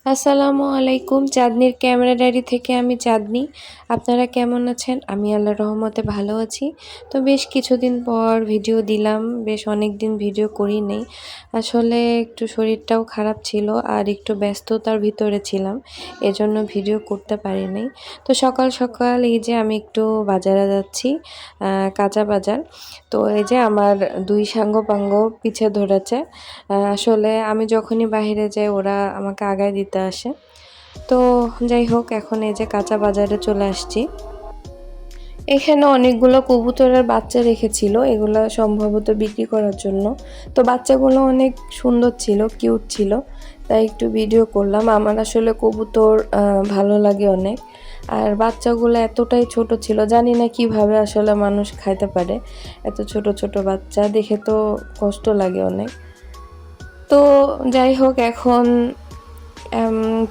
আসসালামু আলাইকুম। চাঁদনির camera diary থেকে আমি চাঁদনি। আপনারা কেমন আছেন? আমি আল্লাহর রহমতে ভালো আছি। তো বেশ কিছুদিন পর ভিডিও দিলাম। বেশ অনেক দিন ভিডিও করি নেই। আসলে একটু শরীরটাও খারাপ ছিল আর একটু ব্যস্ততার ভিতরে ছিলাম। এজন্য ভিডিও করতে পারি নাই। তো সকাল সকাল এই যে আমি একটু বাজারে যাচ্ছি, কাঁচা বাজার। তো এই যে আমার ২ সাঙ্গপাঙ্গ পিছে ধরেছে। আসলে আমি যখনই বাহিরে যাই ওরা আমাকে আগায় দিতে আসে। তো যাই হোক, এখন এই যে কাঁচা বাজারে চলে আসছি। এখানে অনেকগুলো কবুতরের বাচ্চা রেখেছিল, এগুলো সম্ভবত বিক্রি করার জন্য। তো বাচ্চাগুলো অনেক সুন্দর ছিল, কিউট ছিল, তাই একটু ভিডিও করলাম। আমার আসলে কবুতর ভালো লাগে অনেক। আর বাচ্চাগুলো এতটাই ছোট ছিল, জানি না কিভাবে আসলে মানুষ খাইতে পারে। এত ছোট ছোট বাচ্চা দেখে তো কষ্ট লাগে অনেক। তো যাই হোক, এখন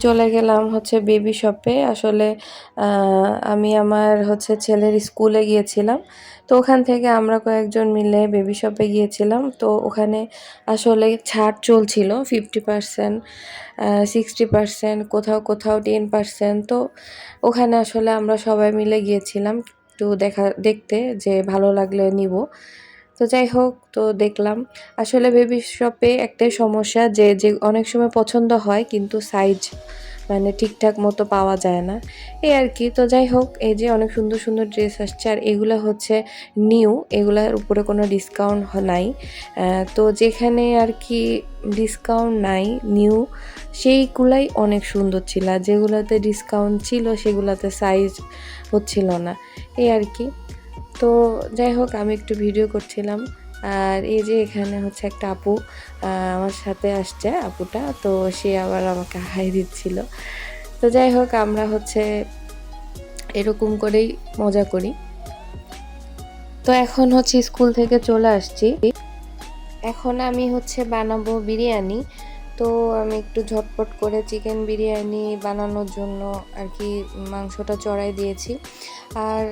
চলে গেলাম হচ্ছে বেবি শপে। আসলে আমি আমার হচ্ছে ছেলের স্কুলে গিয়েছিলাম। তো ওখান থেকে আমরা কয়েকজন মিলে বেবি শপে গিয়েছিলাম। তো ওখানে আসলে ছাড় চলছিল 50%, 60%, কোথাও কোথাও 10%। তো ওখানে আসলে আমরা সবাই মিলে গিয়েছিলাম একটু দেখতে, যে ভালো লাগলে নিব। তো যাই হোক, তো দেখলাম। আসলে বেবি শপে একটাই সমস্যা, যে অনেক সময় পছন্দ হয় কিন্তু সাইজ মানে ঠিকঠাক মতো পাওয়া যায় না, এই আর কি। তো যাই হোক, এই যে অনেক সুন্দর সুন্দর ড্রেস আসছে, আর এগুলো হচ্ছে নিউ, এগুলার উপরে কোনো ডিসকাউন্ট নাই। তো যেখানে আর কি ডিসকাউন্ট নাই, নিউ, সেইগুলাই অনেক সুন্দর ছিল। আর যেগুলোতে ডিসকাউন্ট ছিল সেগুলোতে সাইজ হচ্ছিল না, এই আর কি। তো যাই হোক, আমি একটু ভিডিও করছিলাম। আর এই যে এখানে হচ্ছে একটা আপু আমার সাথে আসছে, আপুটা তো সে আবার আমাকে হাই দিচ্ছিল। তো যাই হোক, আমরা হচ্ছে এরকম করেই মজা করি। তো এখন হচ্ছে স্কুল থেকে চলে আসছি। এখন আমি হচ্ছে বানাবো বিরিয়ানি। তো আমি একটু ঝটপট করে চিকেন বিরিয়ানি বানানোর জন্য আর কি মাংসটা চড়াই দিয়েছি। আর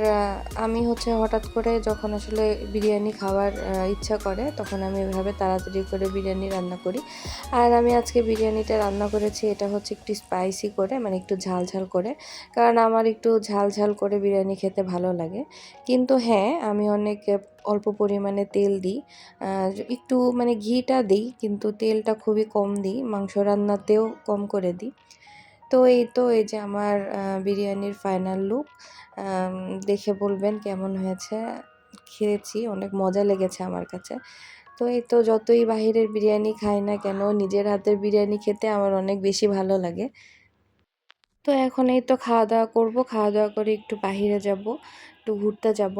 আমি হচ্ছে হঠাৎ করে যখন আসলে বিরিয়ানি খাওয়ার ইচ্ছা করে, তখন আমি এভাবে তাড়াতাড়ি করে বিরিয়ানি রান্না করি। আর আমি আজকে বিরিয়ানিটা রান্না করেছি, এটা হচ্ছে একটু স্পাইসি করে, মানে একটু ঝাল ঝাল করে, কারণ আমার একটু ঝাল ঝাল করে বিরিয়ানি খেতে ভালো লাগে। কিন্তু হ্যাঁ, আমি অনেক অল্প পরিমাণে তেল দিই, একটু মানে ঘিটা দিই, কিন্তু তেলটা খুবই কম দিই, মাংস রান্নাতেও কম করে দিই। তো এই তো, এই যে আমার বিরিয়ানির ফাইনাল লুক। দেখে বলবেন কেমন হয়েছে। খেয়েছি, অনেক মজা লেগেছে আমার কাছে। তো এই তো, যতই বাহিরের বিরিয়ানি খাই না কেন, নিজের হাতের বিরিয়ানি খেতে আমার অনেক বেশি ভালো লাগে। তো এখন এই তো খাওয়া দাওয়া করবো, খাওয়া দাওয়া করে একটু বাহিরে যাব, একটু ঘুরতে যাব।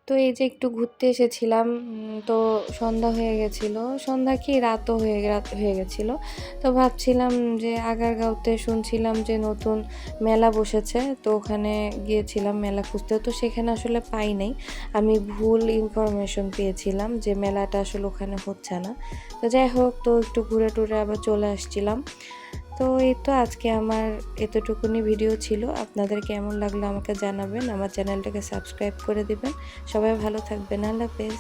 তো এই যে একটু ঘুরতে এসেছিলাম, তো সন্ধ্যা হয়ে গেছিল, সন্ধ্যা কি রাতও রাত হয়ে গেছিল। তো ভাবছিলাম যে আগারগাঁওতে শুনছিলাম যে নতুন মেলা বসেছে, তো ওখানে গিয়েছিলাম মেলা খুঁজতে। তো সেখানে আসলে পাই নাই, আমি ভুল ইনফরমেশন পেয়েছিলাম যে মেলাটা আসলে ওখানে হচ্ছে না। তো যাই হোক, তো একটু ঘুরে টুরে আবার চলে আসছিলাম। তো এই তো, আজকে আমার এতটুকুনি ভিডিও ছিল। আপনাদের কেমন লাগলো আমাকে জানাবেন, আমার চ্যানেলটাকে সাবস্ক্রাইব করে দিবেন। সবাই ভালো থাকবেন, আল্লাহ হাফেজ।